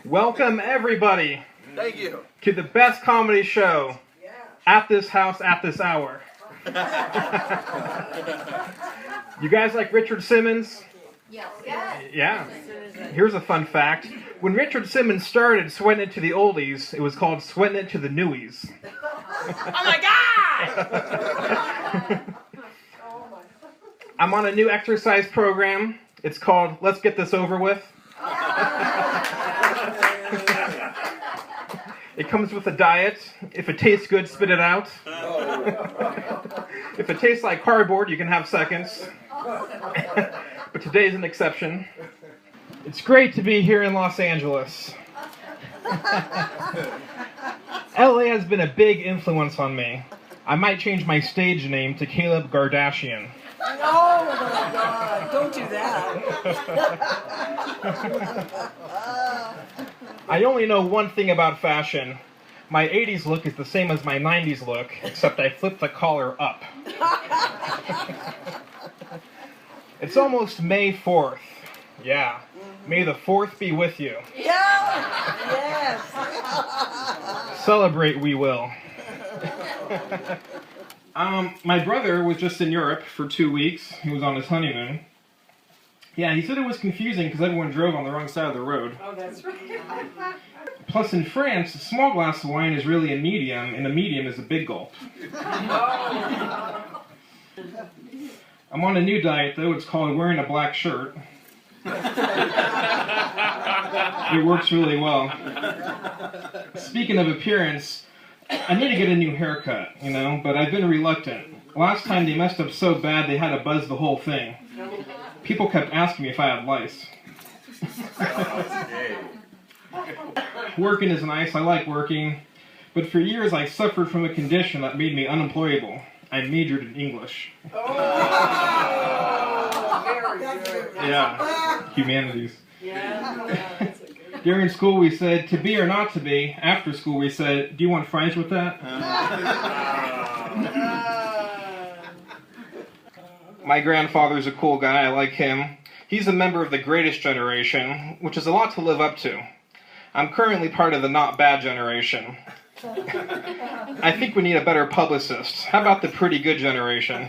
Welcome, everybody. Thank you. To the best comedy show at this house at this hour. You guys like Richard Simmons? Yes. Yeah. Here's a fun fact. When Richard Simmons started Sweating It to the Oldies, it was called Sweating It to the Newies. Oh my God! I'm on a new exercise program. It's called Let's Get This Over With. It comes with a diet. If it tastes good, spit it out. If it tastes like cardboard, you can have seconds. But today's an exception. It's great to be here in Los Angeles. LA has been a big influence on me. I might change my stage name to Caleb Kardashian. Oh my God, don't do that. I only know one thing about fashion. My 80s look is the same as my 90s look, except I flipped the collar up. It's almost May 4th. Yeah. May the 4th be with you. Yeah, yes. Celebrate we will. My brother was just in Europe for 2 weeks. He was on his honeymoon. Yeah, he said it was confusing because everyone drove on the wrong side of the road. Oh, that's right. Plus, in France, a small glass of wine is really a medium, and a medium is a big gulp. I'm on a new diet, though. It's called wearing a black shirt. It works really well. Speaking of appearance, I need to get a new haircut, but I've been reluctant. Last time they messed up so bad they had to buzz the whole thing. People kept asking me if I had lice. Working is nice, I like working, but for years I suffered from a condition that made me unemployable. I majored in English. Oh, very good. Yeah, humanities. Yeah, that's a good. During school we said, to be or not to be. After school we said, do you want fries with that? My grandfather's a cool guy, I like him. He's a member of the greatest generation, which is a lot to live up to. I'm currently part of the not bad generation. I think we need a better publicist. How about the pretty good generation?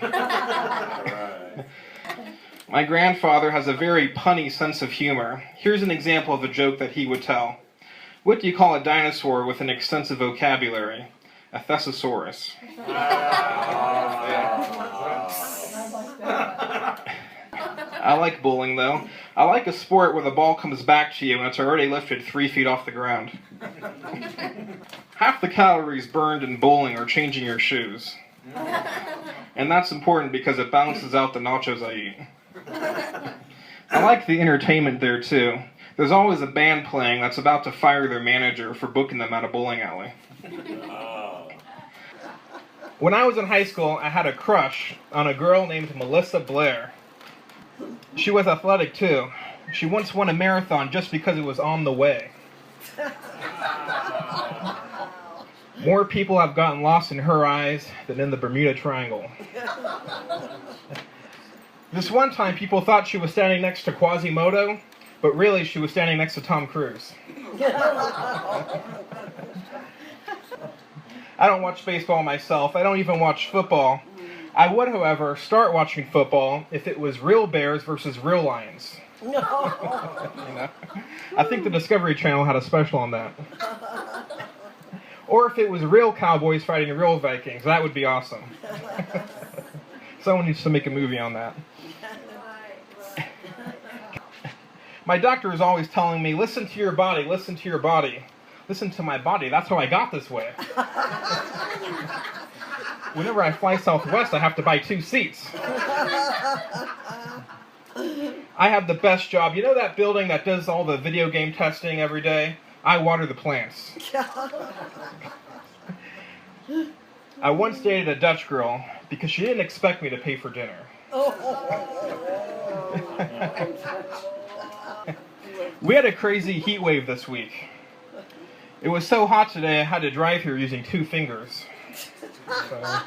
My grandfather has a very punny sense of humor. Here's an example of a joke that he would tell. What do you call a dinosaur with an extensive vocabulary? A thesaurus. I like bowling, though. I like a sport where the ball comes back to you and it's already lifted 3 feet off the ground. Half the calories burned in bowling are changing your shoes. And that's important because it balances out the nachos I eat. I like the entertainment there, too. There's always a band playing that's about to fire their manager for booking them at a bowling alley. When I was in high school, I had a crush on a girl named Melissa Blair. She was athletic, too. She once won a marathon just because it was on the way. More people have gotten lost in her eyes than in the Bermuda Triangle. This one time, people thought she was standing next to Quasimodo, but really she was standing next to Tom Cruise. I don't watch baseball myself. I don't even watch football. I would, however, start watching football if it was real bears versus real lions. No. I think the Discovery Channel had a special on that. Or if it was real cowboys fighting real Vikings. That would be awesome. Someone needs to make a movie on that. My doctor is always telling me, listen to your body, listen to your body. Listen to my body, that's how I got this way. Whenever I fly Southwest, I have to buy 2 seats. I have the best job. You know that building that does all the video game testing every day? I water the plants. I once dated a Dutch girl because she didn't expect me to pay for dinner. We had a crazy heat wave this week. It was so hot today I had to drive here using 2 fingers. So.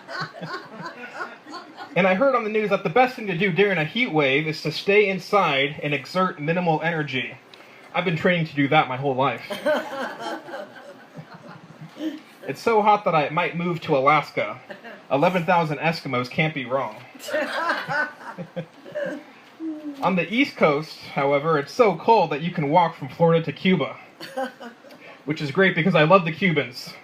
And I heard on the news that the best thing to do during a heat wave is to stay inside and exert minimal energy. I've been training to do that my whole life. It's so hot that I might move to Alaska. 11,000 Eskimos can't be wrong. On the East Coast, however, it's so cold that you can walk from Florida to Cuba. Which is great because I love the Cubans.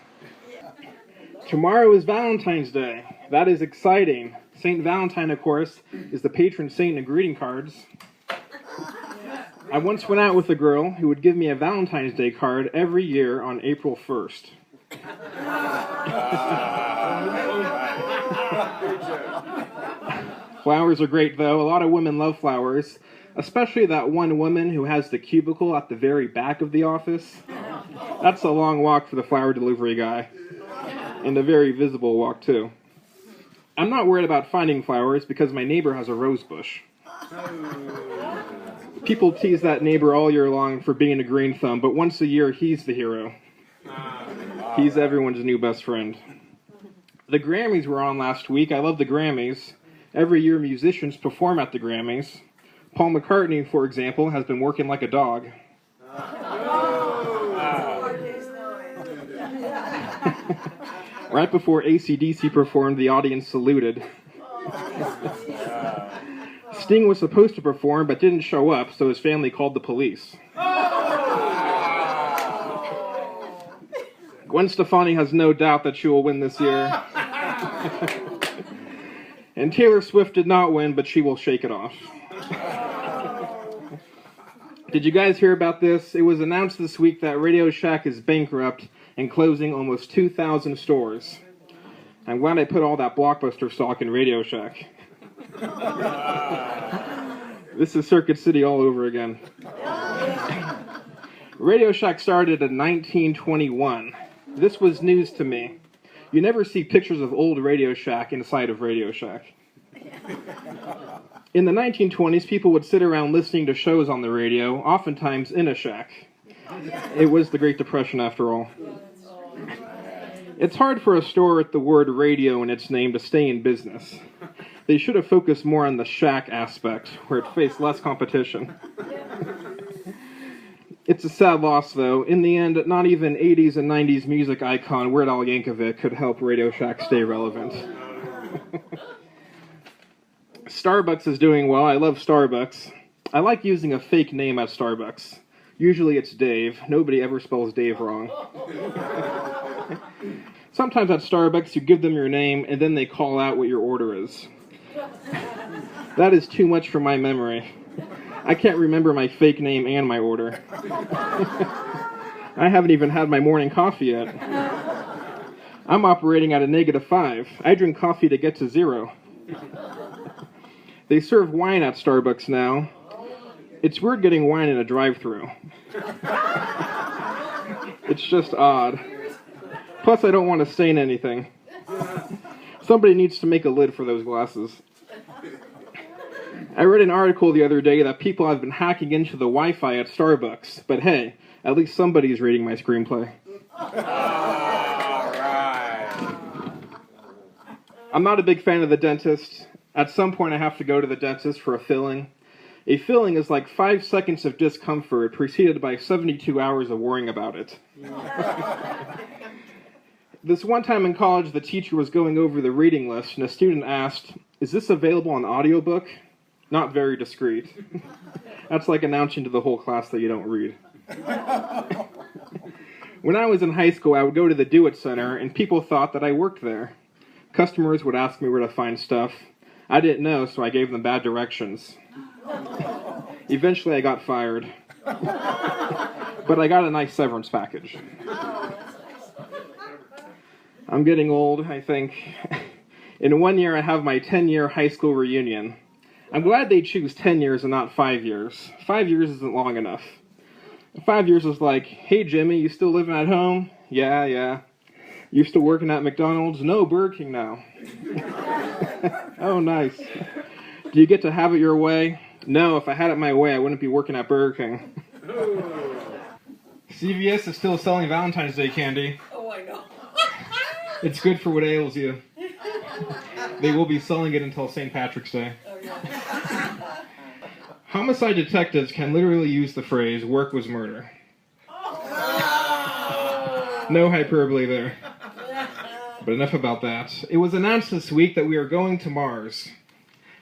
Tomorrow is Valentine's Day. That is exciting. Saint Valentine, of course, is the patron saint of greeting cards. I once went out with a girl who would give me a Valentine's Day card every year on April 1st. Flowers are great, though. A lot of women love flowers, especially that one woman who has the cubicle at the very back of the office. That's a long walk for the flower delivery guy, and a very visible walk, too. I'm not worried about finding flowers because my neighbor has a rose bush. People tease that neighbor all year long for being a green thumb, but once a year, he's the hero. He's everyone's new best friend. The Grammys were on last week. I love the Grammys. Every year, musicians perform at the Grammys. Paul McCartney, for example, has been working like a dog. Right before AC/DC performed, the audience saluted. Sting was supposed to perform, but didn't show up, so his family called the police. Gwen Stefani has no doubt that she will win this year. And Taylor Swift did not win, but she will shake it off. Did you guys hear about this? It was announced this week that Radio Shack is bankrupt and closing almost 2,000 stores. I'm glad I put all that Blockbuster stock in Radio Shack. This is Circuit City all over again. Radio Shack started in 1921. This was news to me. You never see pictures of old Radio Shack inside of Radio Shack. In the 1920s, people would sit around listening to shows on the radio, oftentimes in a shack. It was the Great Depression, after all. It's hard for a store with the word radio in its name to stay in business. They should have focused more on the shack aspect, where it faced less competition. It's a sad loss, though. In the end, not even 80s and 90s music icon Weird Al Yankovic could help Radio Shack stay relevant. Starbucks is doing well. I love Starbucks. I like using a fake name at Starbucks. Usually it's Dave. Nobody ever spells Dave wrong. Sometimes at Starbucks you give them your name and then they call out what your order is. That is too much for my memory. I can't remember my fake name and my order. I haven't even had my morning coffee yet. I'm operating at a -5. I drink coffee to get to 0. They serve wine at Starbucks now. It's weird getting wine in a drive-thru. It's just odd. Plus, I don't want to stain anything. Somebody needs to make a lid for those glasses. I read an article the other day that people have been hacking into the Wi-Fi at Starbucks. But hey, at least somebody's reading my screenplay. I'm not a big fan of the dentist. At some point, I have to go to the dentist for a filling. A filling is like 5 seconds of discomfort preceded by 72 hours of worrying about it. This one time in college, the teacher was going over the reading list, and a student asked, "Is this available on audiobook?" Not very discreet. That's like announcing to the whole class that you don't read. When I was in high school, I would go to the Do It Center, and people thought that I worked there. Customers would ask me where to find stuff. I didn't know, so I gave them bad directions. Eventually, I got fired. But I got a nice severance package. I'm getting old, I think. In 1 year, I have my 10-year high school reunion. I'm glad they choose 10 years and not 5 years. 5 years isn't long enough. 5 years is like, "Hey, Jimmy, you still living at home?" Yeah. "You still working at McDonald's?" "No, Burger King now." "Oh, nice. Do you get to have it your way?" "No, if I had it my way, I wouldn't be working at Burger King." CVS is still selling Valentine's Day candy. Oh, I know. It's good for what ails you. They will be selling it until St. Patrick's Day. Oh, yeah. Homicide detectives can literally use the phrase, work was murder. No hyperbole there. But enough about that. It was announced this week that we are going to Mars.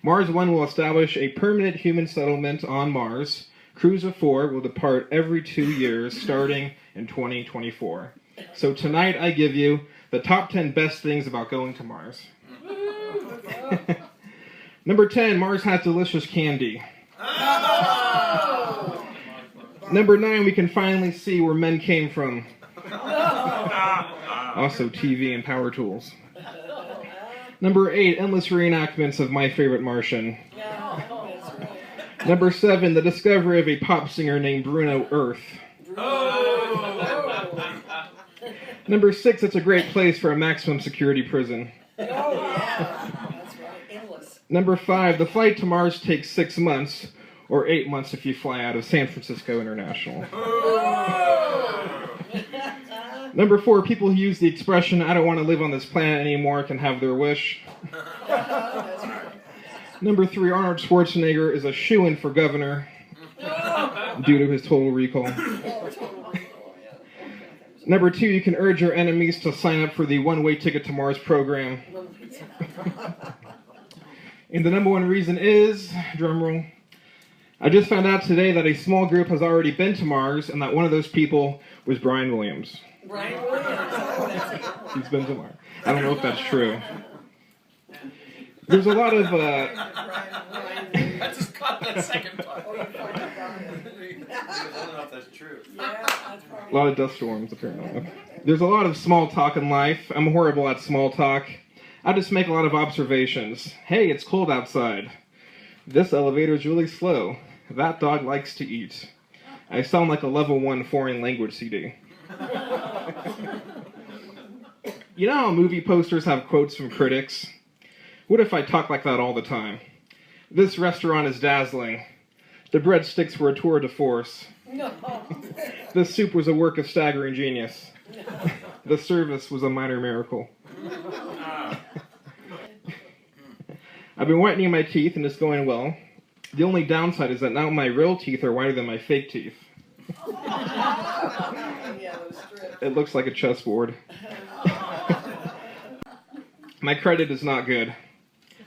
Mars 1 will establish a permanent human settlement on Mars. Crews of 4 will depart every 2 years, starting in 2024. So tonight I give you the top 10 best things about going to Mars. Number 10, Mars has delicious candy. Number 9, we can finally see where men came from. Also TV and power tools. Number 8, endless reenactments of My Favorite Martian. Number 7, the discovery of a pop singer named Bruno Earth. Number 6, it's a great place for a maximum security prison. Number 5, the flight to Mars takes 6 months, or 8 months if you fly out of San Francisco International. Number 4, people who use the expression, I don't want to live on this planet anymore, can have their wish. Number 3, Arnold Schwarzenegger is a shoo-in for governor due to his total recall. Number 2, you can urge your enemies to sign up for the one-way ticket to Mars program. And the number 1 reason is, drumroll, I just found out today that a small group has already been to Mars, and that one of those people was Brian Williams. Brian Williams. He's been to Mars. I don't know if that's true. There's a lot of... I just caught that second part. I don't know if that's true. A lot of dust storms, apparently. Okay. There's a lot of small talk in life. I'm horrible at small talk. I just make a lot of observations. Hey, it's cold outside. This elevator is really slow. That dog likes to eat. I sound like a level 1 foreign language CD. You know how movie posters have quotes from critics? What if I talk like that all the time? This restaurant is dazzling. The breadsticks were a tour de force. No. The soup was a work of staggering genius. The service was a minor miracle. I've been whitening my teeth and it's going well. The only downside is that now my real teeth are whiter than my fake teeth. It looks like a chessboard. My credit is not good.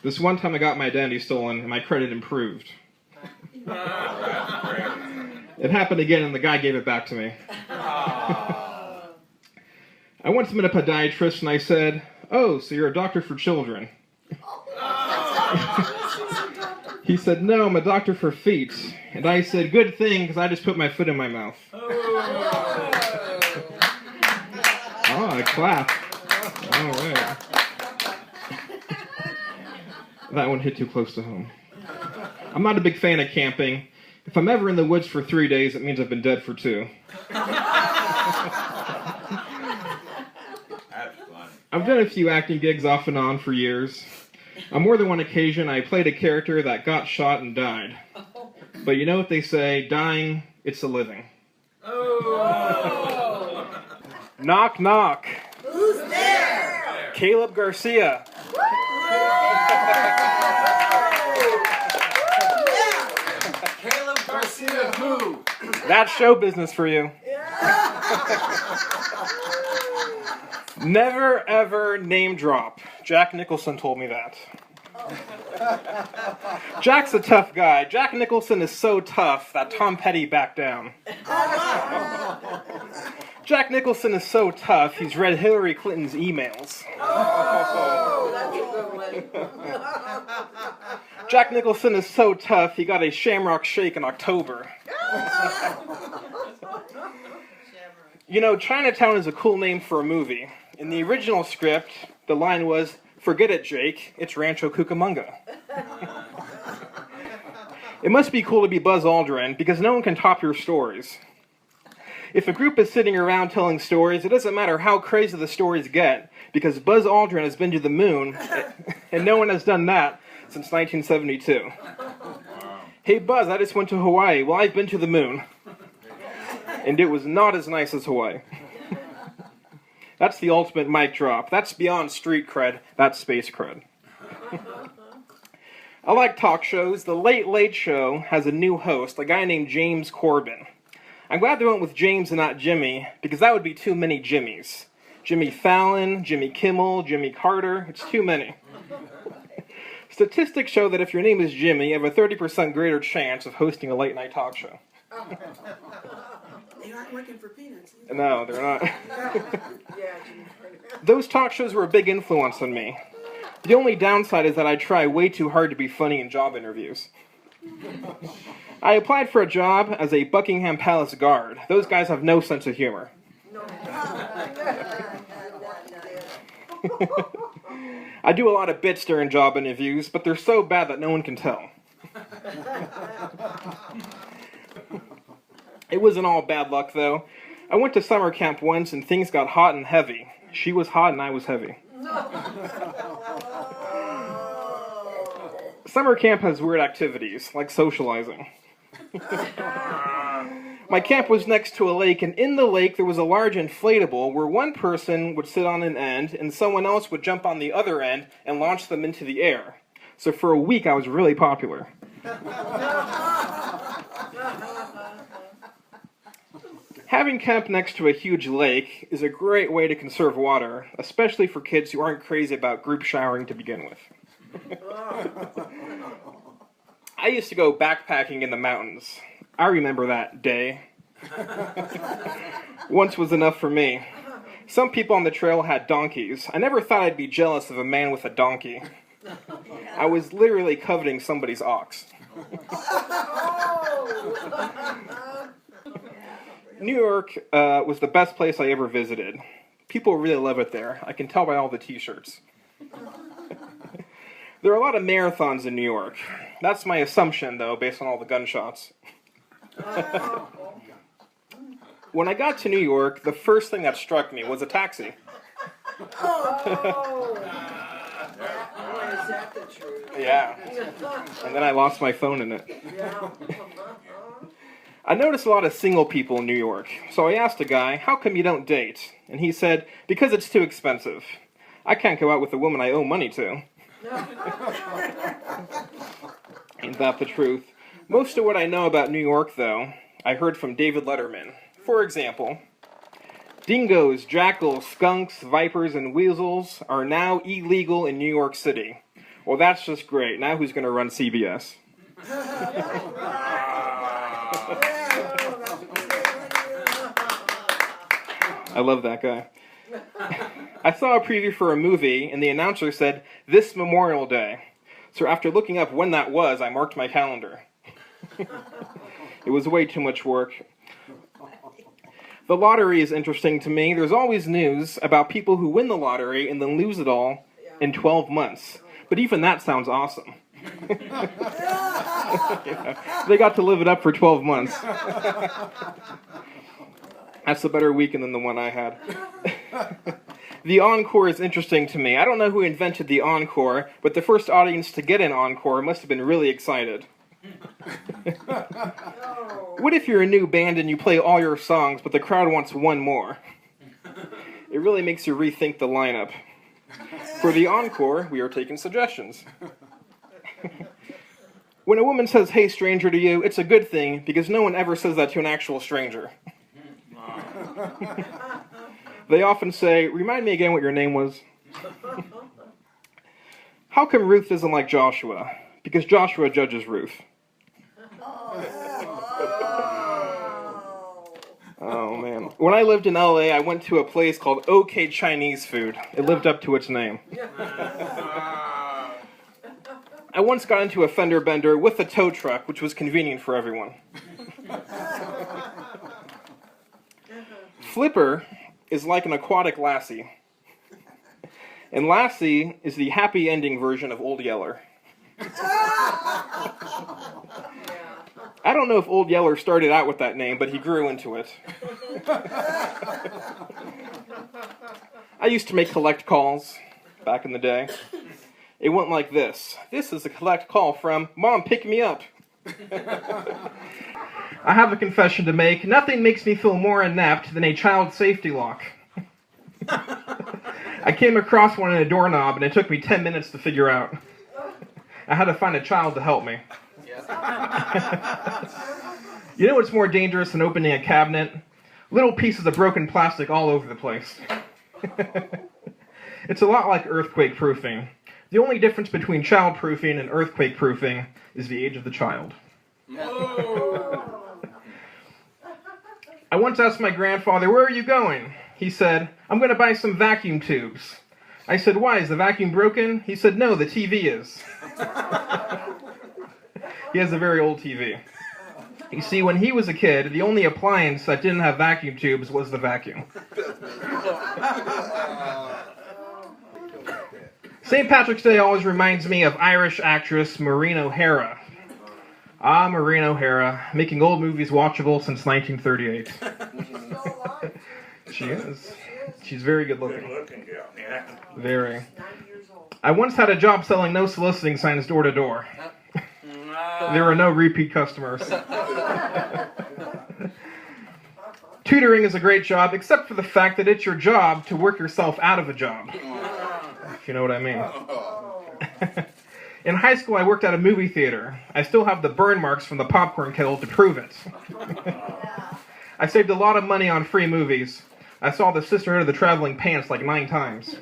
This one time I got my identity stolen and my credit improved. It happened again and the guy gave it back to me. I once met a podiatrist and I said, "Oh, so you're a doctor for children?" He said, "No, I'm a doctor for feet." And I said, "Good thing, because I just put my foot in my mouth." Oh, I clap. All right. That one hit too close to home. I'm not a big fan of camping. If I'm ever in the woods for 3 days, it means I've been dead for 2. I've done a few acting gigs off and on for years. On more than one occasion, I played a character that got shot and died. But you know what they say, dying, it's a living. Oh. Knock, knock. Who's there? Caleb Garcia. Caleb Garcia who? That's show business for you. Never ever name drop. Jack Nicholson told me that. Jack's a tough guy. Jack Nicholson is so tough that Tom Petty backed down. Jack Nicholson is so tough, he's read Hillary Clinton's emails. Oh, that's a good one. Jack Nicholson is so tough, he got a Shamrock Shake in October. You know, Chinatown is a cool name for a movie. In the original script, the line was, "Forget it, Jake, it's Rancho Cucamonga." It must be cool to be Buzz Aldrin, because no one can top your stories. If a group is sitting around telling stories, it doesn't matter how crazy the stories get, because Buzz Aldrin has been to the moon, and no one has done that since 1972. Hey Buzz, I just went to Hawaii. Well, I've been to the moon. And it was not as nice as Hawaii. That's the ultimate mic drop. That's beyond street cred. That's space cred. I like talk shows. The Late Late Show has a new host, a guy named James Corbin. I'm glad they went with James and not Jimmy, because that would be too many Jimmys. Jimmy Fallon, Jimmy Kimmel, Jimmy Carter, it's too many. Statistics show that if your name is Jimmy, you have a 30% greater chance of hosting a late night talk show. They aren't working for peanuts either. No, they're not. Yeah, Jimmy Carter. Those talk shows were a big influence on me. The only downside is that I try way too hard to be funny in job interviews. I applied for a job as a Buckingham Palace guard. Those guys have no sense of humor. No. I do a lot of bits during job interviews, but they're so bad that no one can tell. It wasn't all bad luck, though. I went to summer camp once and things got hot and heavy. She was hot and I was heavy. Summer camp has weird activities, like socializing. My camp was next to a lake, and in the lake there was a large inflatable where one person would sit on an end and someone else would jump on the other end and launch them into the air. So for a week I was really popular. Having camp next to a huge lake is a great way to conserve water, especially for kids who aren't crazy about group showering to begin with. I used to go backpacking in the mountains. I remember that day. Once was enough for me. Some people on the trail had donkeys. I never thought I'd be jealous of a man with a donkey. I was literally coveting somebody's ox. New York was the best place I ever visited. People really love it there. I can tell by all the t-shirts. There are a lot of marathons in New York. That's my assumption, though, based on all the gunshots. When I got to New York, the first thing that struck me was a taxi. Oh, is that the truth? Yeah. And then I lost my phone in it. Yeah. I noticed a lot of single people in New York, so I asked a guy, how come you don't date? And he said, because it's too expensive. I can't go out with a woman I owe money to. Ain't that the truth? Most of what I know about New York, though, I heard from David Letterman. For example, dingoes, jackals, skunks, vipers, and weasels are now illegal in New York City. Well, that's just great. Now who's going to run CBS? I love that guy. I saw a preview for a movie, and the announcer said, this Memorial Day. So after looking up when that was, I marked my calendar. It was way too much work. The lottery is interesting to me. There's always news about people who win the lottery and then lose it all in 12 months. But even that sounds awesome. Yeah. They got to live it up for 12 months. That's a better weekend than the one I had. The encore is interesting to me. I don't know who invented the encore, but the first audience to get an encore must have been really excited. What if you're a new band and you play all your songs, but the crowd wants one more? It really makes you rethink the lineup. For the encore, we are taking suggestions. When a woman says, hey stranger to you, it's a good thing, because no one ever says that to an actual stranger. They often say, remind me again what your name was. How come Ruth isn't like Joshua? Because Joshua judges Ruth. Oh, man. When I lived in LA, I went to a place called OK Chinese Food. It lived up to its name. I once got into a fender bender with a tow truck, which was convenient for everyone. Flipper is like an aquatic lassie. And Lassie is the happy ending version of Old Yeller. I don't know if Old Yeller started out with that name, but he grew into it. I used to make collect calls back in the day. It went like this. This is a collect call from Mom, pick me up. I have a confession to make. Nothing makes me feel more inept than a child safety lock. I came across one in a doorknob, and it took me 10 minutes to figure out. I had to find a child to help me. Yeah. You know what's more dangerous than opening a cabinet? Little pieces of broken plastic all over the place. It's a lot like earthquake proofing. The only difference between child proofing and earthquake proofing is the age of the child. I once asked my grandfather, "Where are you going?" He said, "I'm going to buy some vacuum tubes." I said, "Why, is the vacuum broken?" He said, "No, the TV is." He has a very old TV. You see, when he was a kid, the only appliance that didn't have vacuum tubes was the vacuum. St. Patrick's Day always reminds me of Irish actress Maureen O'Hara. Ah, Maureen O'Hara, making old movies watchable since 1938. She is. She's very good looking. Good looking girl, yeah. Very. I once had a job selling no soliciting signs door to door. There were no repeat customers. Tutoring is a great job, except for the fact that it's your job to work yourself out of a job. If you know what I mean. In high school, I worked at a movie theater. I still have the burn marks from the popcorn kettle to prove it. I saved a lot of money on free movies. I saw the Sisterhood of the Traveling Pants like 9 times.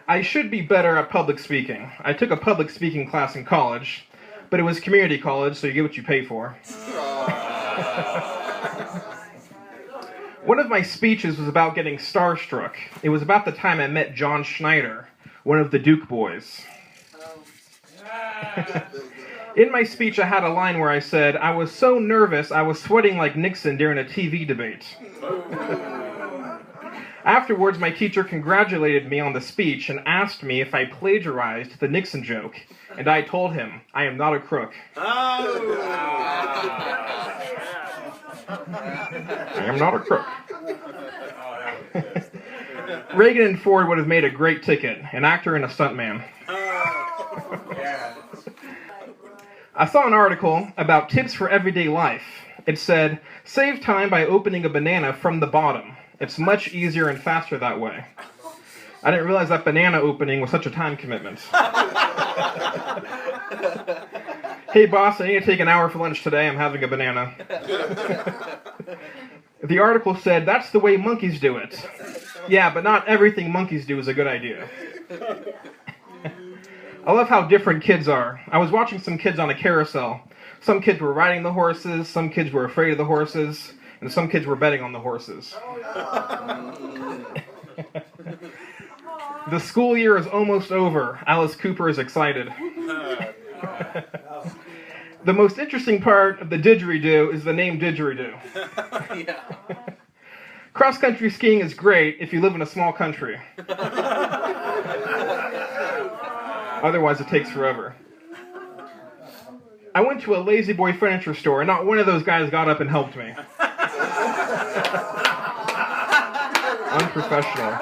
I should be better at public speaking. I took a public speaking class in college, but it was community college, so you get what you pay for. One of my speeches was about getting starstruck. It was about the time I met John Schneider, one of the Duke boys. In my speech, I had a line where I said, "I was so nervous, I was sweating like Nixon during a TV debate." Afterwards, my teacher congratulated me on the speech and asked me if I plagiarized the Nixon joke. And I told him, "I am not a crook." I am not a crook. Reagan and Ford would have made a great ticket, an actor and a stuntman. I saw an article about tips for everyday life. It said, "Save time by opening a banana from the bottom. It's much easier and faster that way." I didn't realize that banana opening was such a time commitment. "Hey boss, I need to take an hour for lunch today. I'm having a banana." The article said, "That's the way monkeys do it." Yeah, but not everything monkeys do is a good idea. I love how different kids are. I was watching some kids on a carousel. Some kids were riding the horses, some kids were afraid of the horses, and some kids were betting on the horses. The school year is almost over. Alice Cooper is excited. The most interesting part of the didgeridoo is the name didgeridoo. Cross-country skiing is great if you live in a small country. Otherwise, it takes forever. I went to a Lazy Boy furniture store, and not one of those guys got up and helped me. Unprofessional.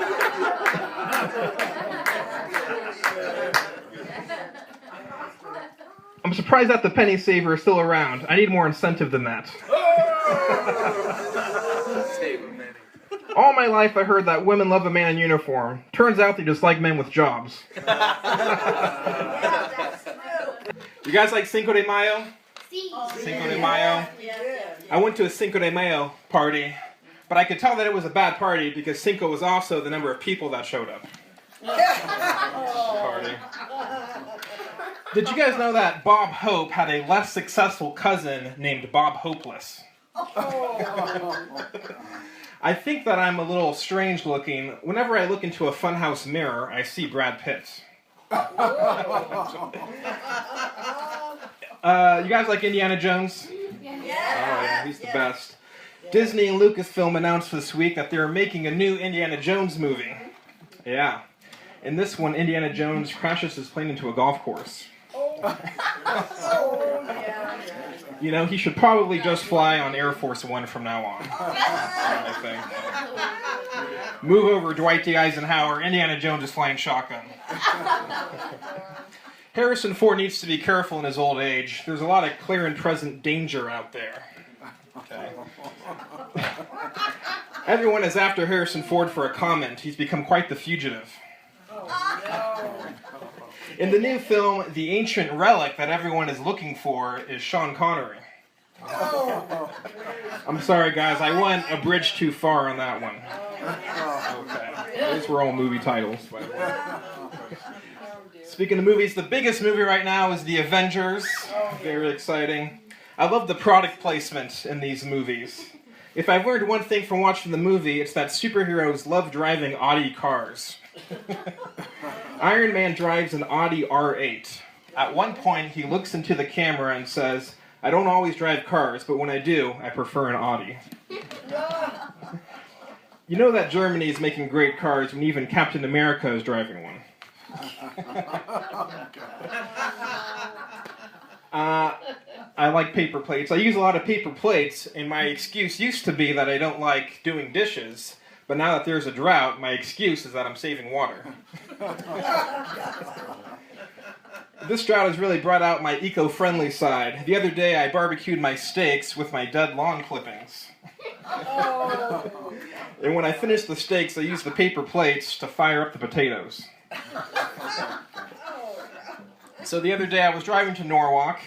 I'm surprised that the penny saver is still around. I need more incentive than that. All my life I heard that women love a man in uniform. Turns out they just like men with jobs. You guys like Cinco de Mayo? Cinco de Mayo? I went to a Cinco de Mayo party, but I could tell that it was a bad party because Cinco was also the number of people that showed up. Party. Did you guys know that Bob Hope had a less successful cousin named Bob Hopeless? I think that I'm a little strange looking. Whenever I look into a funhouse mirror, I see Brad Pitt. You guys like Indiana Jones? Yeah. Oh yeah, he's the best. Disney and Lucasfilm announced this week that they're making a new Indiana Jones movie. Yeah. In this one, Indiana Jones crashes his plane into a golf course. You know, he should probably just fly on Air Force One from now on, I think. Move over, Dwight D. Eisenhower. Indiana Jones is flying shotgun. Harrison Ford needs to be careful in his old age. There's a lot of clear and present danger out there. Okay. Everyone is after Harrison Ford for a comment. He's become quite the fugitive. In the new film, the ancient relic that everyone is looking for is Sean Connery. I'm sorry, guys. I went a bridge too far on that one. Okay. Those were all movie titles, by the way. Speaking of movies, the biggest movie right now is The Avengers. Very exciting. I love the product placement in these movies. If I've learned one thing from watching the movie, it's that superheroes love driving Audi cars. Iron Man drives an Audi R8. At one point, he looks into the camera and says, "I don't always drive cars, but when I do, I prefer an Audi." You know that Germany is making great cars when even Captain America is driving one. I like paper plates. I use a lot of paper plates, and my excuse used to be that I don't like doing dishes, but now that there's a drought, my excuse is that I'm saving water. This drought has really brought out my eco-friendly side. The other day, I barbecued my steaks with my dead lawn clippings. And when I finished the steaks, I used the paper plates to fire up the potatoes. So the other day, I was driving to Norwalk,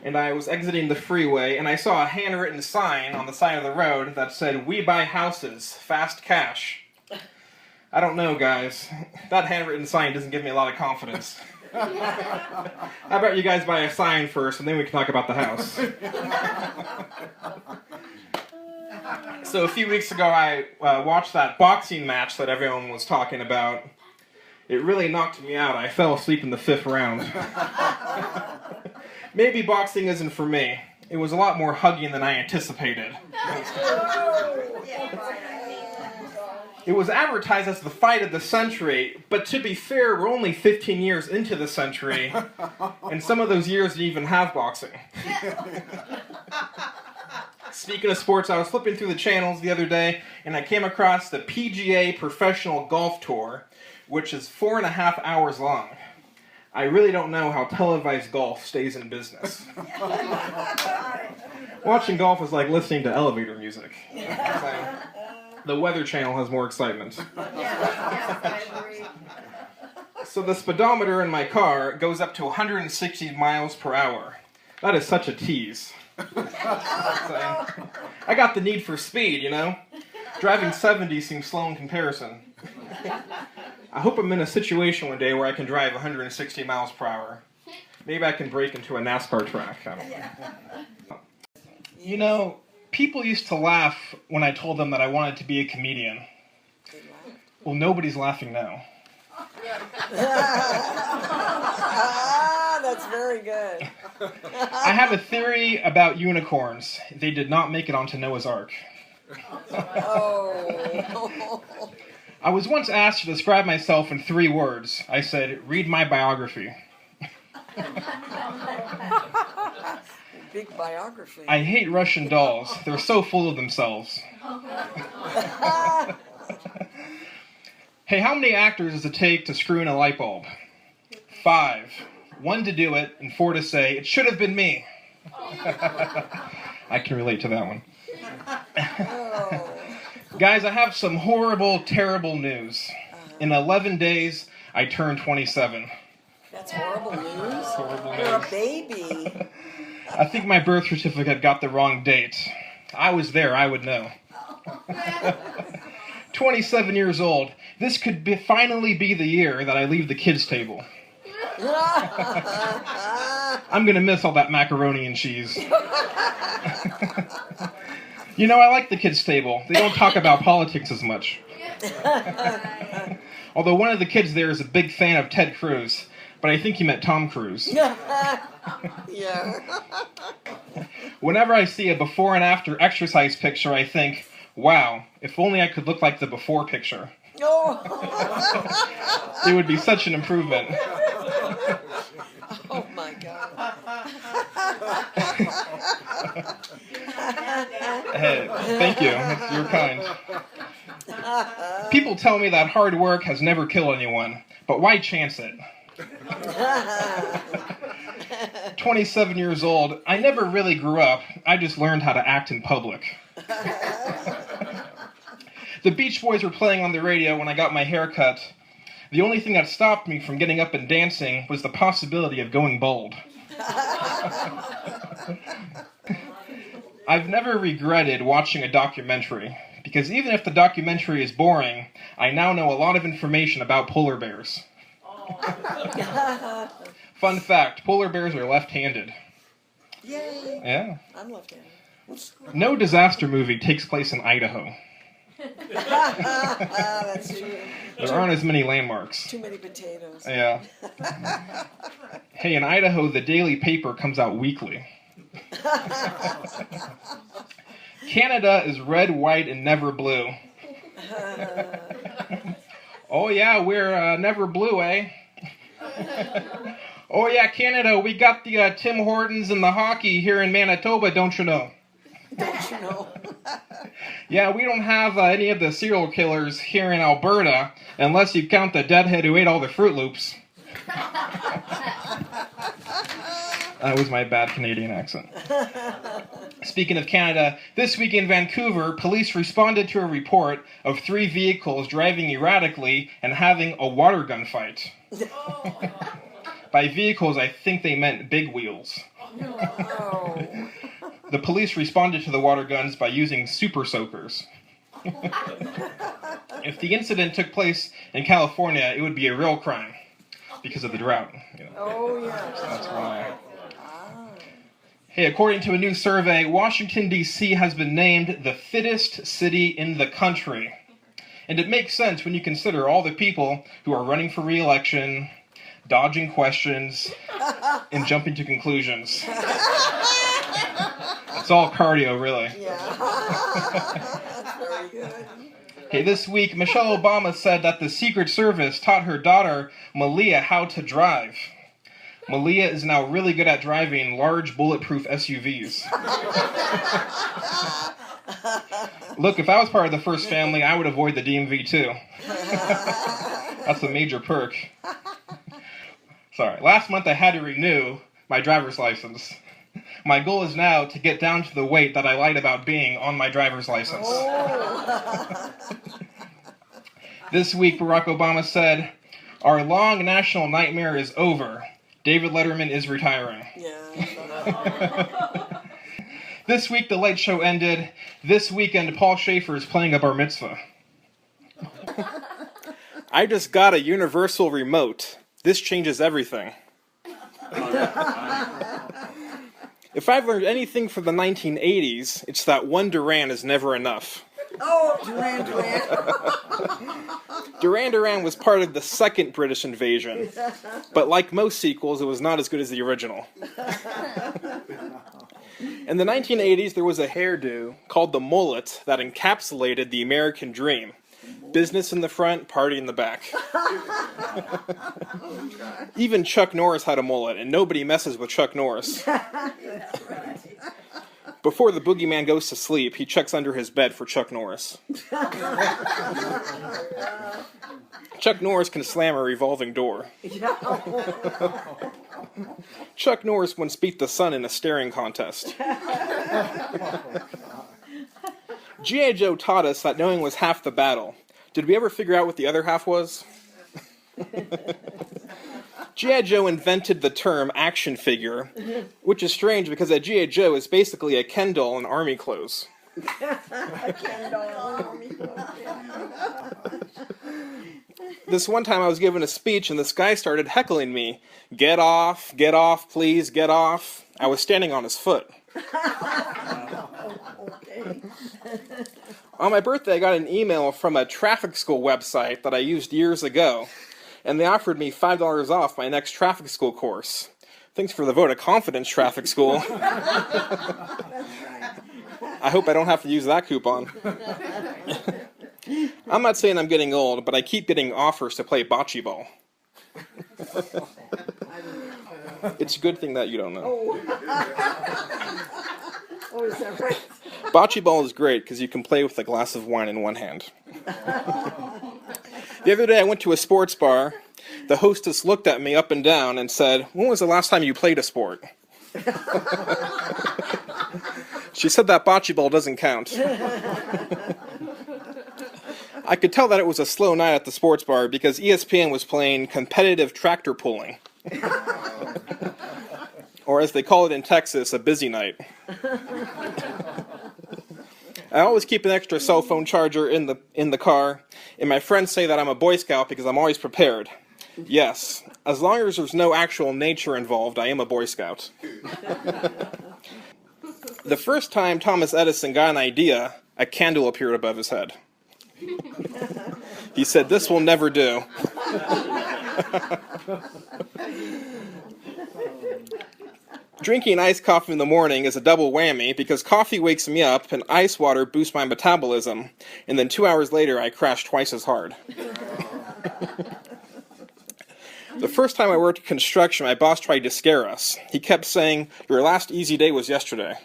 and I was exiting the freeway, and I saw a handwritten sign on the side of the road that said, "We buy houses, fast cash." I don't know, guys. That handwritten sign doesn't give me a lot of confidence. How about you guys buy a sign first, and then we can talk about the house. So a few weeks ago, I watched that boxing match that everyone was talking about. It really knocked me out. I fell asleep in the 5th round. Maybe boxing isn't for me. It was a lot more hugging than I anticipated. It was advertised as the fight of the century, but to be fair, we're only 15 years into the century, and some of those years didn't even have boxing. Speaking of sports, I was flipping through the channels the other day, and I came across the PGA Professional Golf Tour, which is 4.5 hours long. I really don't know how televised golf stays in business. Watching golf is like listening to elevator music. The Weather Channel has more excitement. So the speedometer in my car goes up to 160 miles per hour. That is such a tease. I got the need for speed, you know? Driving 70 seems slow in comparison. I hope I'm in a situation one day where I can drive 160 miles per hour. Maybe I can break into a NASCAR track. I don't know. You know, people used to laugh when I told them that I wanted to be a comedian. Well, nobody's laughing now. That's very good. I have a theory about unicorns. They did not make it onto Noah's Ark. Oh. I was once asked to describe myself in 3 words. I said, "Read my biography." Big biography. I hate Russian dolls. They're so full of themselves. Hey, how many actors does it take to screw in a light bulb? 5. 1 to do it, and 4 to say, "It should have been me." I can relate to that one. Oh. Guys, I have some horrible, terrible news. In 11 days, I turn 27. That's horrible news. Horrible You're a news. baby. I think my birth certificate got the wrong date. I was there, I would know. 27 years old. This could finally be the year that I leave the kids' table. I'm gonna miss all that macaroni and cheese. You know, I like the kids' table. They don't talk about politics as much. Although one of the kids there is a big fan of Ted Cruz, but I think he meant Tom Cruise. Yeah. Whenever I see a before and after exercise picture, I think, wow, if only I could look like the before picture. Oh. It would be such an improvement. Oh my God. Hey, thank you. You're kind. People tell me that hard work has never killed anyone, but why chance it? 27 years old. I never really grew up. I just learned how to act in public. The Beach Boys were playing on the radio when I got my hair cut. The only thing that stopped me from getting up and dancing was the possibility of going bald. I've never regretted watching a documentary, because even if the documentary is boring, I now know a lot of information about polar bears. Fun fact, polar bears are left-handed. Yay! Yeah. I'm left-handed. No disaster movie takes place in Idaho. That's true. There aren't as many landmarks. Too many potatoes. Yeah. Hey, in Idaho, the daily paper comes out weekly. Canada is red, white, and never blue. Oh yeah, we're never blue, eh? Oh yeah, Canada, we got the Tim Hortons and the hockey here in Manitoba, don't you know? Don't you know? Yeah, we don't have any of the serial killers here in Alberta, unless you count the deadhead who ate all the Fruit Loops. That was my bad Canadian accent. Speaking of Canada, this week in Vancouver, police responded to a report of 3 vehicles driving erratically and having a water gun fight. By vehicles, I think they meant big wheels. Oh. The police responded to the water guns by using super soakers. If the incident took place in California, it would be a real crime because of the drought. Oh, yeah. That's why. Hey, according to a new survey, Washington, D.C. has been named the fittest city in the country. And it makes sense when you consider all the people who are running for re-election, dodging questions, and jumping to conclusions. It's all cardio, really. Yeah. That's very good. Hey, this week, Michelle Obama said that the Secret Service taught her daughter, Malia, how to drive. Malia is now really good at driving large bulletproof SUVs. Look, if I was part of the first family, I would avoid the DMV too. That's a major perk. Sorry, last month I had to renew my driver's license. My goal is now to get down to the weight that I lied about being on my driver's license. Oh. This week, Barack Obama said, "Our long national nightmare is over. David Letterman is retiring." Yeah. This week, the Late Show ended. This weekend, Paul Schaefer is playing a bar mitzvah. I just got a universal remote. This changes everything. If I've learned anything from the 1980s, it's that one Duran is never enough. Oh, Duran Duran. Duran Duran was part of the second British invasion, but like most sequels, it was not as good as the original. In the 1980s, there was a hairdo called the mullet that encapsulated the American dream. Business in the front, party in the back. Even Chuck Norris had a mullet, and nobody messes with Chuck Norris. Before the boogeyman goes to sleep, he checks under his bed for Chuck Norris. Chuck Norris can slam a revolving door. Chuck Norris once beat the sun in a staring contest. G.I. Joe taught us that knowing was half the battle. Did we ever figure out what the other half was? G.I. Joe invented the term action figure, which is strange because a G.I. Joe is basically a Ken doll in army clothes. This one time I was given a speech and this guy started heckling me. Get off, please, get off. I was standing on his foot. On my birthday, I got an email from a traffic school website that I used years ago, and they offered me $5 off my next traffic school course. Thanks for the vote of confidence, traffic school. I hope I don't have to use that coupon. I'm not saying I'm getting old, but I keep getting offers to play bocce ball. It's a good thing that you don't know. Oh, is that right? Bocce ball is great because you can play with a glass of wine in one hand. The other day I went to a sports bar. The hostess looked at me up and down and said, "When was the last time you played a sport?" She said that bocce ball doesn't count. I could tell that it was a slow night at the sports bar because ESPN was playing competitive tractor pulling. Or as they call it in Texas, a busy night. I always keep an extra cell phone charger in the car, and my friends say that I'm a Boy Scout because I'm always prepared. Yes, as long as there's no actual nature involved, I am a Boy Scout. The first time Thomas Edison got an idea, a candle appeared above his head. He said, "This will never do." Drinking iced coffee in the morning is a double whammy because coffee wakes me up and ice water boosts my metabolism, and then 2 hours later I crash twice as hard. The first time I worked construction, my boss tried to scare us. He kept saying, "Your last easy day was yesterday."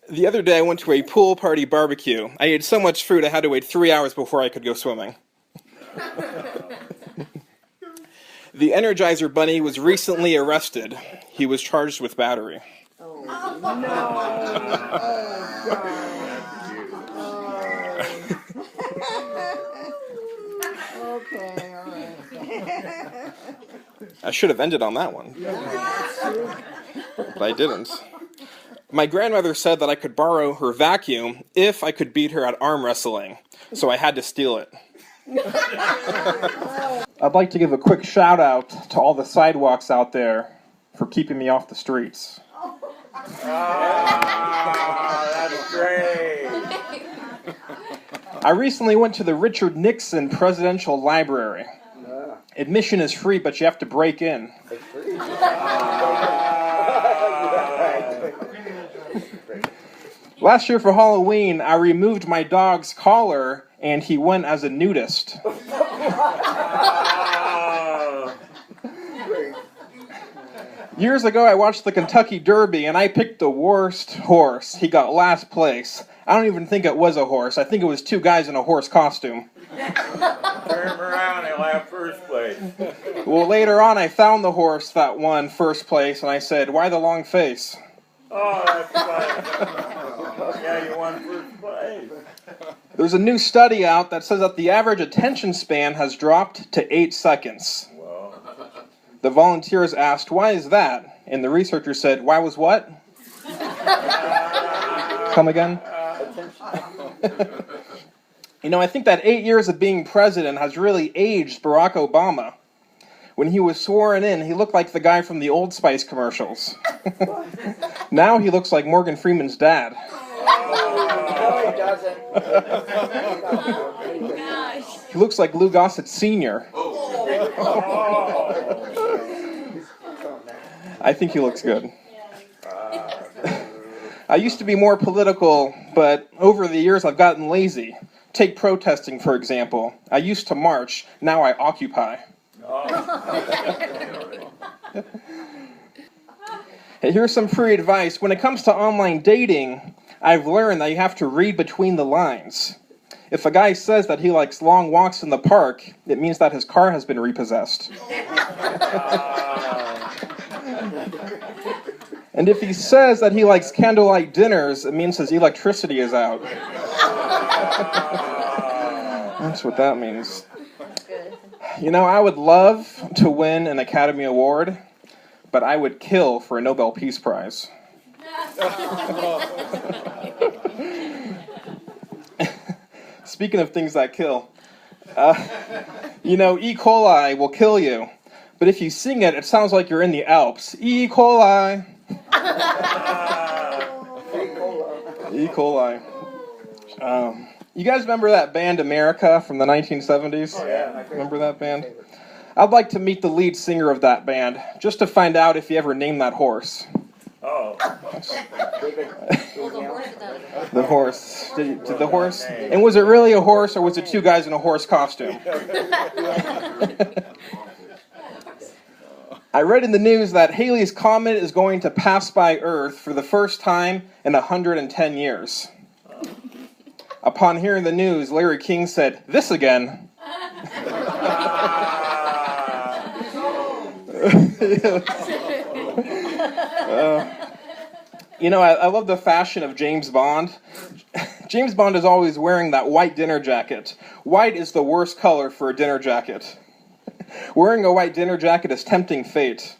The other day I went to a pool party barbecue. I ate so much food I had to wait 3 hours before I could go swimming. The Energizer Bunny was recently arrested. He was charged with battery. Oh, no. Oh, God. Okay, all right. I should have ended on that one. But I didn't. My grandmother said that I could borrow her vacuum if I could beat her at arm wrestling, so I had to steal it. I'd like to give a quick shout out to all the sidewalks out there for keeping me off the streets. That's great. I recently went to the Richard Nixon Presidential Library. Admission is free, but you have to break in. Last year for Halloween, I removed my dog's collar, and he went as a nudist. Years ago, I watched the Kentucky Derby, and I picked the worst horse. He got last place. I don't even think it was a horse. I think it was two guys in a horse costume. Turn him around, he'll have first place. Well, later on, I found the horse that won first place, and I said, "Why the long face?" Oh, that's funny. Yeah, you won first place. There's a new study out that says that the average attention span has dropped to 8 seconds. Well, The volunteers asked, "Why is that?" And the researcher said, "Why was what?" Come again? You know, I think that 8 years of being president has really aged Barack Obama. When he was sworn in, he looked like the guy from the Old Spice commercials. Now he looks like Morgan Freeman's dad. No, he doesn't. He looks like Lou Gossett Sr. I think he looks good. I used to be more political, but over the years I've gotten lazy. Take protesting, for example. I used to march, now I occupy. Hey, here's some free advice. When it comes to online dating, I've learned that you have to read between the lines. If a guy says that he likes long walks in the park, it means that his car has been repossessed. And if he says that he likes candlelight dinners, it means his electricity is out. That's what that means. You know, I would love to win an Academy Award, but I would kill for a Nobel Peace Prize. Speaking of things that kill, you know, E. coli will kill you, but if you sing it, it sounds like you're in the Alps. E. coli. E. coli. You guys remember that band America from the 1970s? Oh, yeah. Remember that band? I'd like to meet the lead singer of that band, just to find out if he ever named that horse. Oh. The horse. Did the horse? And was it really a horse, or was it two guys in a horse costume? I read in the news that Halley's Comet is going to pass by Earth for the first time in 110 years. Upon hearing the news, Larry King said, "This again." You know, I love the fashion of James Bond. James Bond is always wearing that white dinner jacket. White is the worst color for a dinner jacket. Wearing a white dinner jacket is tempting fate.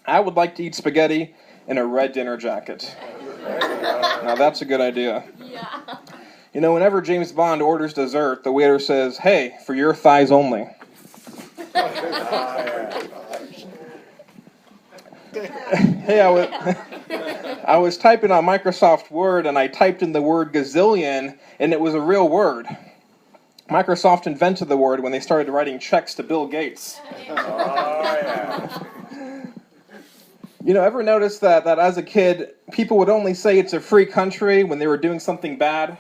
I would like to eat spaghetti in a red dinner jacket. Now that's a good idea. Yeah. You know, whenever James Bond orders dessert, the waiter says, "Hey, for your thighs only." Hey, I was typing on Microsoft Word, and I typed in the word gazillion, and it was a real word. Microsoft invented the word when they started writing checks to Bill Gates. You know, ever notice that as a kid, people would only say it's a free country when they were doing something bad?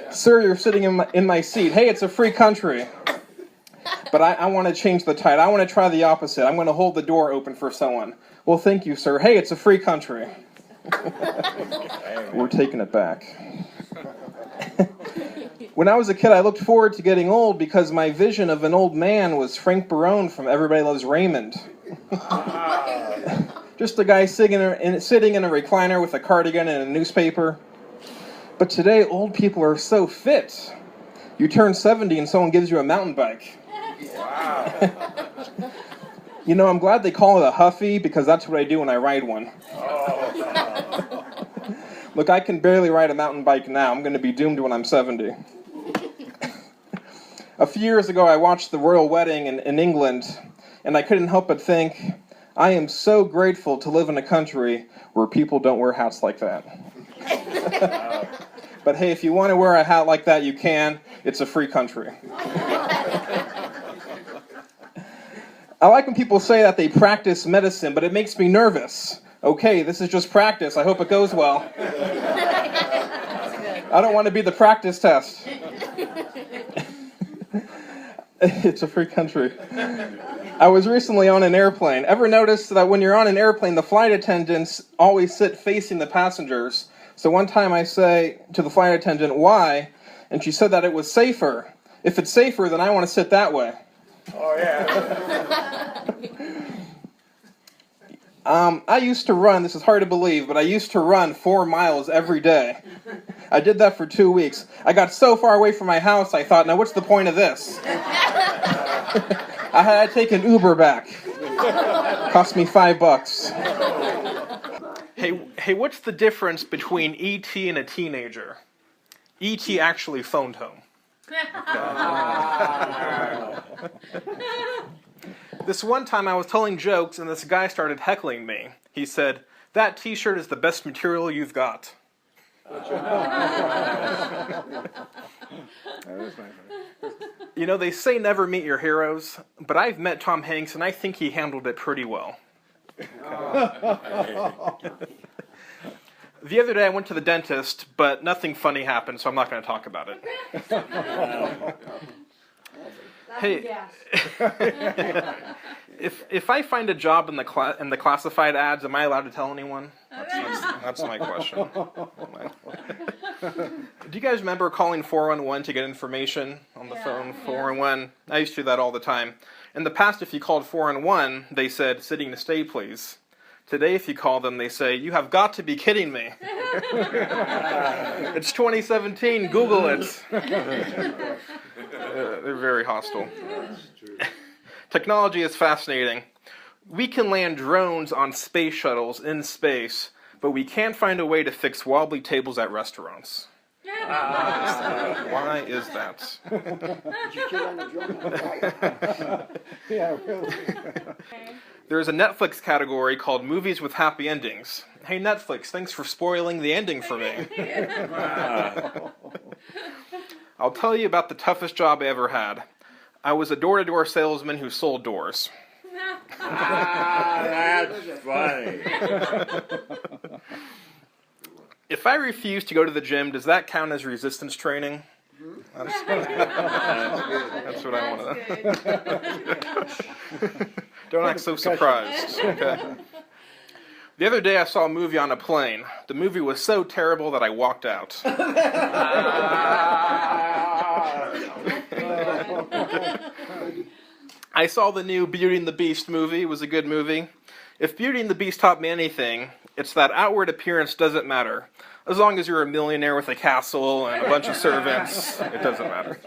Sir, you're sitting in my seat. Hey, it's a free country. But I want to change the tide. I want to try the opposite. I'm going to hold the door open for someone. Well, thank you, sir. Hey, it's a free country. We're taking it back. When I was a kid, I looked forward to getting old because my vision of an old man was Frank Barone from Everybody Loves Raymond. Just a guy sitting in a recliner with a cardigan and a newspaper. But today, old people are so fit. You turn 70 and someone gives you a mountain bike. Wow. You know, I'm glad they call it a Huffy because that's what I do when I ride one. Oh. Look, I can barely ride a mountain bike now. I'm going to be doomed when I'm 70. A few years ago, I watched the royal wedding in England, and I couldn't help but think, I am so grateful to live in a country where people don't wear hats like that. But hey, if you want to wear a hat like that, you can. It's a free country. I like when people say that they practice medicine, but it makes me nervous. Okay, this is just practice. I hope it goes well. I don't want to be the practice test. It's a free country. I was recently on an airplane. Ever notice that when you're on an airplane, the flight attendants always sit facing the passengers? So one time I say to the flight attendant, "Why?" And she said that it was safer. If it's safer, then I want to sit that way. Oh, yeah. I used to run, this is hard to believe, but I used to run 4 miles every day. I did that for 2 weeks. I got so far away from my house, I thought, now what's the point of this? I had to take an Uber back. Cost me $5. Hey, what's the difference between E.T. and a teenager? E.T. actually phoned home. This one time I was telling jokes and this guy started heckling me. He said, "That t-shirt is the best material you've got." You know, they say never meet your heroes, but I've met Tom Hanks and I think he handled it pretty well. The other day I went to the dentist, but nothing funny happened, so I'm not going to talk about it. Hey, if I find a job in the classified ads, am I allowed to tell anyone? That's my question. Do you guys remember calling 411 to get information on the phone? 411. I used to do that all the time. In the past, if you called 411, they said, "Sitting to stay, please." Today, if you call them, they say, "You have got to be kidding me." It's 2017. Google it. They're very hostile. Technology is fascinating. We can land drones on space shuttles in space, but we can't find a way to fix wobbly tables at restaurants. Why is that? Did you kill on the drone? Yeah, really. There's a Netflix category called Movies with Happy Endings. Hey, Netflix, thanks for spoiling the ending for me. I'll tell you about the toughest job I ever had. I was a door-to-door salesman who sold doors. That's funny. If I refuse to go to the gym, does that count as resistance training? That's what I want to. Don't act so surprised. Okay. The other day I saw a movie on a plane. The movie was so terrible that I walked out. I saw the new Beauty and the Beast movie. It was a good movie. If Beauty and the Beast taught me anything, It's that outward appearance doesn't matter. As long as you're a millionaire with a castle and a bunch of servants, it doesn't matter.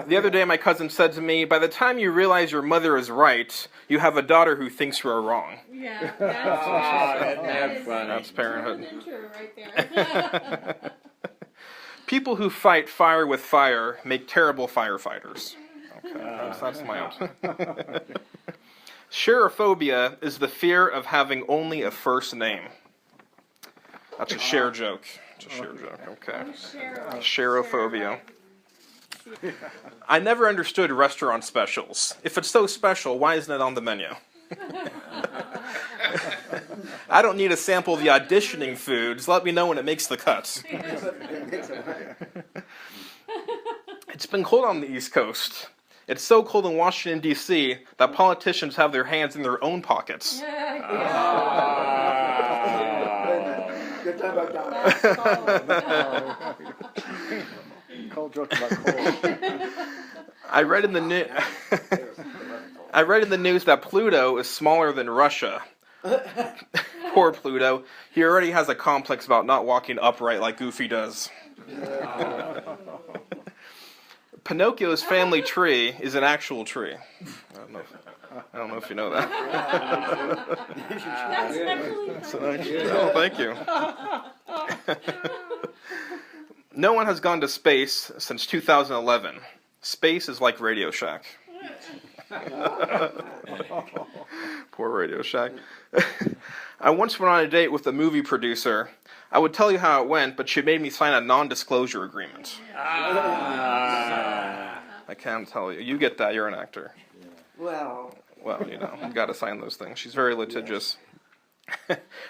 The other day, my cousin said to me, by the time you realize your mother is right, you have a daughter who thinks you are wrong. Yeah, that's funny. That's parenthood. more than true right there. People who fight fire with fire make terrible firefighters. Okay, that's my own. Shareophobia is the fear of having only a first name. That's a share joke. It's a share joke, okay. Shareophobia. I never understood restaurant specials. If it's so special, why isn't it on the menu? I don't need to sample the auditioning foods. Let me know when it makes the cuts. It's been cold on the East Coast. It's so cold in Washington, D.C. that politicians have their hands in their own pockets. Good time about down. Cold joke about cold. I read in the news that Pluto is smaller than Russia. Poor Pluto. He already has a complex about not walking upright like Goofy does. Pinocchio's family tree is an actual tree. I don't know if you know that. That's actually Oh, thank you. No one has gone to space since 2011. Space is like Radio Shack. Poor Radio Shack. I once went on a date with a movie producer. I would tell you how it went, but she made me sign a non-disclosure agreement. I can't tell you. You get that. You're an actor. Well, you got to sign those things. She's very litigious.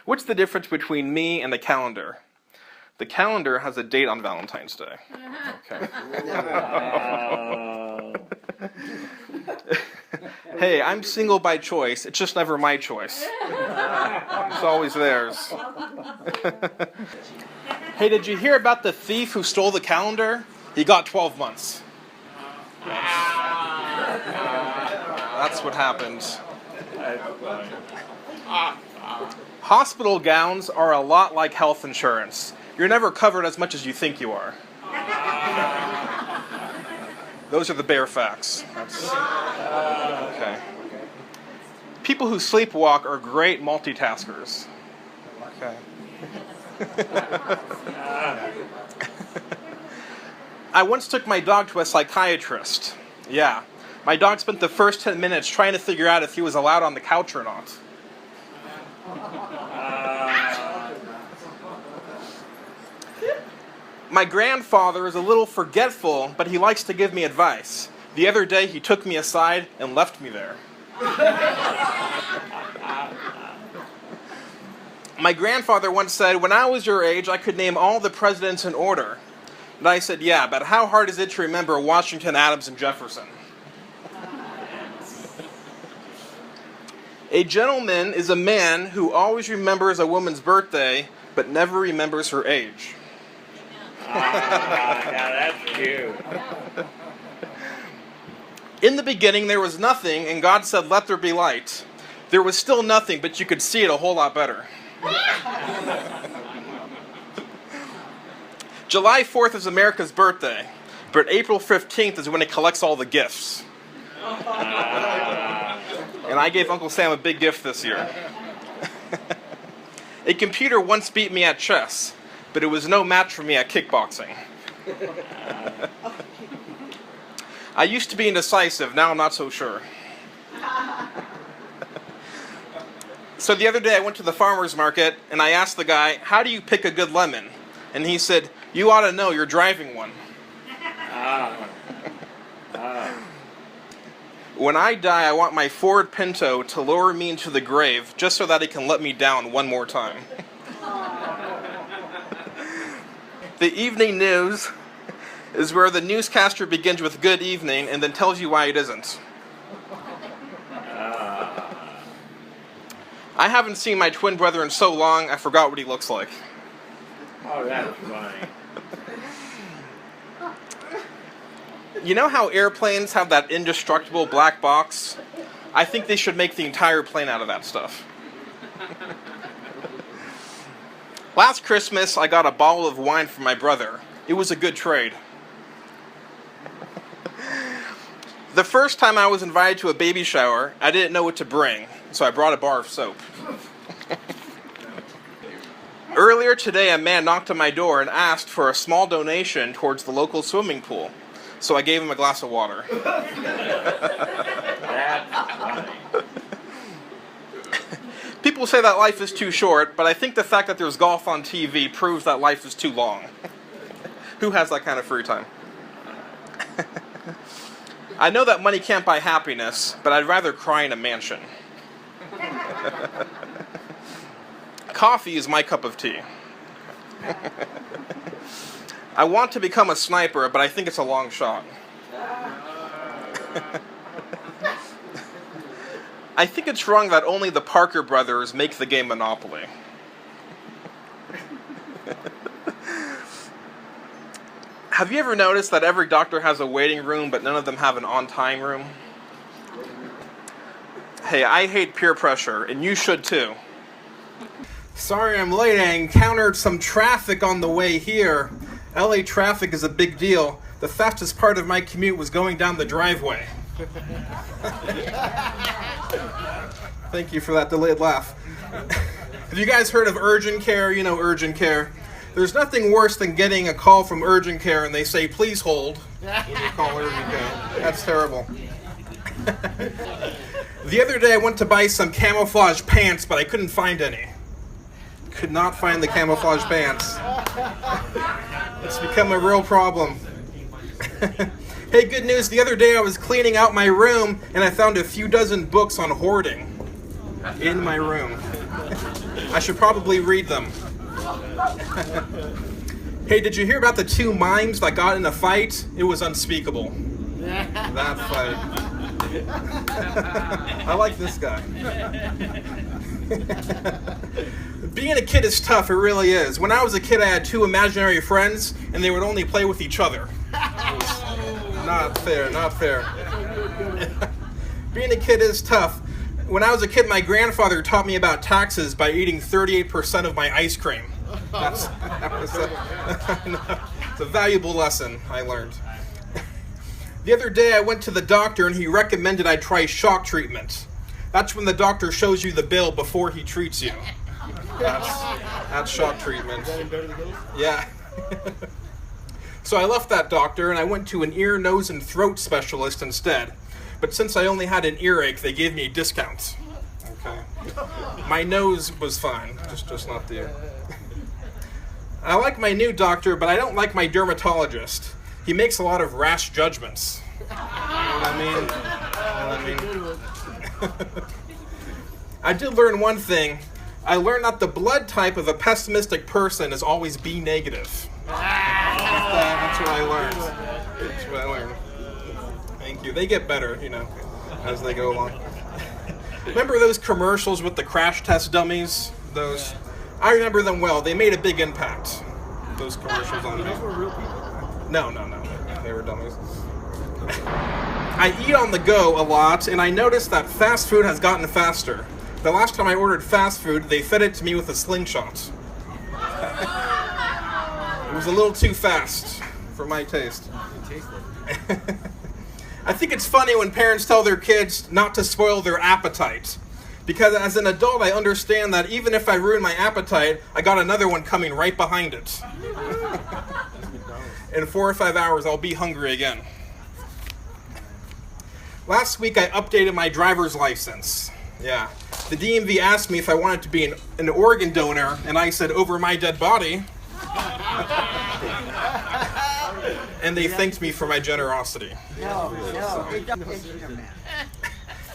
What's the difference between me and the calendar? The calendar has a date on Valentine's Day. Okay. Hey, I'm single by choice. It's just never my choice. It's always theirs. Hey, did you hear about the thief who stole the calendar? He got 12 months. That's what happened. Hospital gowns are a lot like health insurance. You're never covered as much as you think you are. Those are the bare facts. Okay. People who sleepwalk are great multitaskers. Okay. I once took my dog to a psychiatrist. Yeah. My dog spent the first 10 minutes trying to figure out if he was allowed on the couch or not. My grandfather is a little forgetful, but he likes to give me advice. The other day, he took me aside and left me there. My grandfather once said, when I was your age, I could name all the presidents in order. And I said, yeah, but how hard is it to remember Washington, Adams, and Jefferson? A gentleman is a man who always remembers a woman's birthday, but never remembers her age. Now that's cute. In the beginning there was nothing, and God said, let there be light. There was still nothing, but you could see it a whole lot better. July 4th is America's birthday, but April 15th is when it collects all the gifts. And I gave Uncle Sam a big gift this year. A computer once beat me at chess, but it was no match for me at kickboxing. I used to be indecisive, now I'm not so sure. So the other day I went to the farmer's market and I asked the guy, how do you pick a good lemon? And he said, you ought to know, you're driving one. When I die, I want my Ford Pinto to lower me into the grave just so that it can let me down one more time. The evening news is where the newscaster begins with good evening and then tells you why it isn't. I haven't seen my twin brother in so long, I forgot what he looks like. Oh, that's funny. You know how airplanes have that indestructible black box? I think they should make the entire plane out of that stuff. Last Christmas, I got a bottle of wine from my brother. It was a good trade. The first time I was invited to a baby shower, I didn't know what to bring, so I brought a bar of soap. Earlier today, a man knocked on my door and asked for a small donation towards the local swimming pool, so I gave him a glass of water. People say that life is too short, but I think the fact that there's golf on TV proves that life is too long. Who has that kind of free time? I know that money can't buy happiness, but I'd rather cry in a mansion. Coffee is my cup of tea. I want to become a sniper, but I think it's a long shot. I think it's wrong that only the Parker brothers make the game Monopoly. Have you ever noticed that every doctor has a waiting room, but none of them have an on-time room? Hey, I hate peer pressure, and you should too. Sorry I'm late. I encountered some traffic on the way here. LA traffic is a big deal. The fastest part of my commute was going down the driveway. Thank you for that delayed laugh. Have you guys heard of urgent care? You know urgent care. There's nothing worse than getting a call from urgent care and they say, please hold, when you call urgent care. That's terrible. The other day I went to buy some camouflage pants, but I couldn't find any. Could not find the camouflage pants. It's become a real problem. Hey, good news. The other day I was cleaning out my room and I found a few dozen books on hoarding in my room. I should probably read them. Hey, did you hear about the two mimes that got in a fight? It was unspeakable. That fight. I like this guy. Being a kid is tough, it really is. When I was a kid, I had two imaginary friends, and they would only play with each other. It was not fair, not fair. Being a kid is tough. When I was a kid, my grandfather taught me about taxes by eating 38% of my ice cream. It's a valuable lesson I learned. The other day I went to the doctor and he recommended I try shock treatment. That's when the doctor shows you the bill before he treats you. That's shock treatment. Yeah. So I left that doctor and I went to an ear, nose, and throat specialist instead. But since I only had an earache, they gave me a discount. Okay. My nose was fine, just not the ear. I like my new doctor, but I don't like my dermatologist. He makes a lot of rash judgments. You know what I mean? I did learn one thing. I learned that the blood type of a pessimistic person is always B negative. That's what I learned. That's what I learned. Thank you. They get better, as they go along. Remember those commercials with the crash test dummies? Those. I remember them well. They made a big impact. Those commercials on me. Those were real people? No. They were dummies. I eat on the go a lot, and I noticed that fast food has gotten faster. The last time I ordered fast food, they fed it to me with a slingshot. It was a little too fast for my taste. I think it's funny when parents tell their kids not to spoil their appetite. Because as an adult, I understand that even if I ruin my appetite, I got another one coming right behind it. In 4 or 5 hours, I'll be hungry again. Last week, I updated my driver's license. Yeah. The DMV asked me if I wanted to be an organ donor, and I said, over my dead body. And they thanked me for my generosity.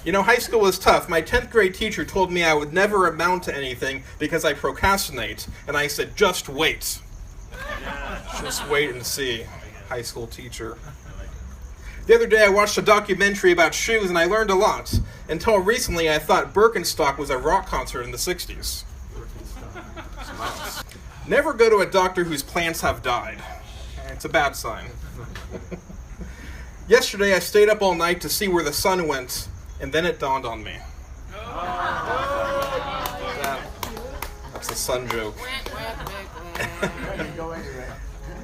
High school was tough. My 10th grade teacher told me I would never amount to anything because I procrastinate. And I said, just wait. Just wait and see, high school teacher. The other day I watched a documentary about shoes and I learned a lot. Until recently I thought Birkenstock was a rock concert in the 60s. Never go to a doctor whose plants have died. It's a bad sign. Yesterday I stayed up all night to see where the sun went. And then it dawned on me. It's a son joke.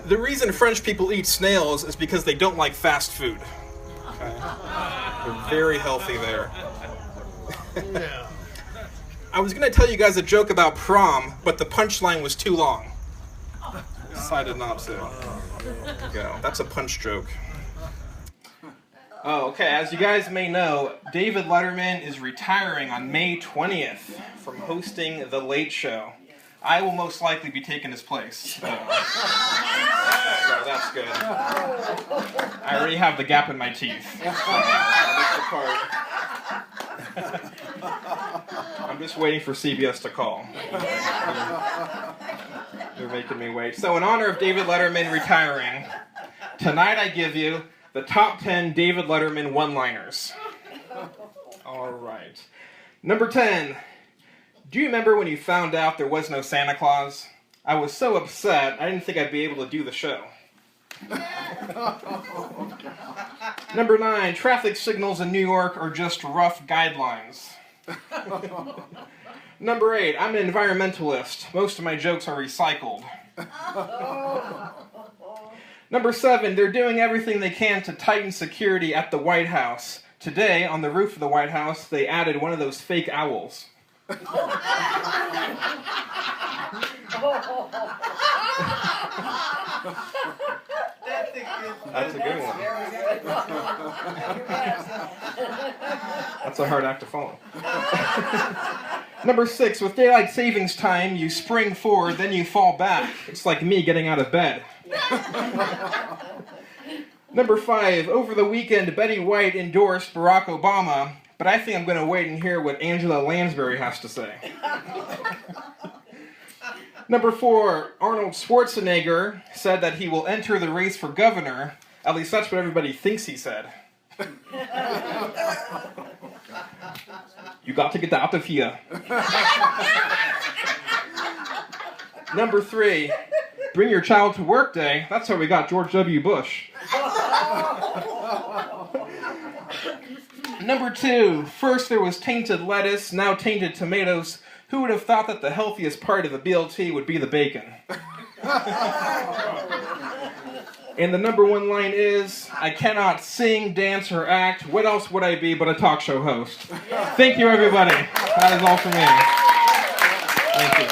The reason French people eat snails is because they don't like fast food. Okay? They're very healthy there. I was going to tell you guys a joke about prom, but the punchline was too long. Decided not to. Go. That's a punch joke. Oh, okay. As you guys may know, David Letterman is retiring on May 20th from hosting The Late Show. I will most likely be taking his place. So that's good. I already have the gap in my teeth. I'm just waiting for CBS to call. They're making me wait. So in honor of David Letterman retiring, tonight I give you the top 10 David Letterman one-liners. All right. Number 10. Do you remember when you found out there was no Santa Claus? I was so upset, I didn't think I'd be able to do the show. Number 9. Traffic signals in New York are just rough guidelines. Number 8. I'm an environmentalist. Most of my jokes are recycled. Number 7. They're doing everything they can to tighten security at the White House. Today, on the roof of the White House, they added one of those fake owls. That's a good one. That's a hard act to follow. Number 6, with daylight savings time, you spring forward, then you fall back. It's like me getting out of bed. Number 5, over the weekend, Betty White endorsed Barack Obama, but I think I'm going to wait and hear what Angela Lansbury has to say. Number 4, Arnold Schwarzenegger said that he will enter the race for governor. At least that's what everybody thinks he said. You got to get out of here. Number 3, bring your child to work day. That's how we got George W. Bush. Number 2, first there was tainted lettuce, now tainted tomatoes. Who would have thought that the healthiest part of the BLT would be the bacon? And the number 1 line is, I cannot sing, dance, or act. What else would I be but a talk show host? Thank you, everybody. That is all for me. Thank you.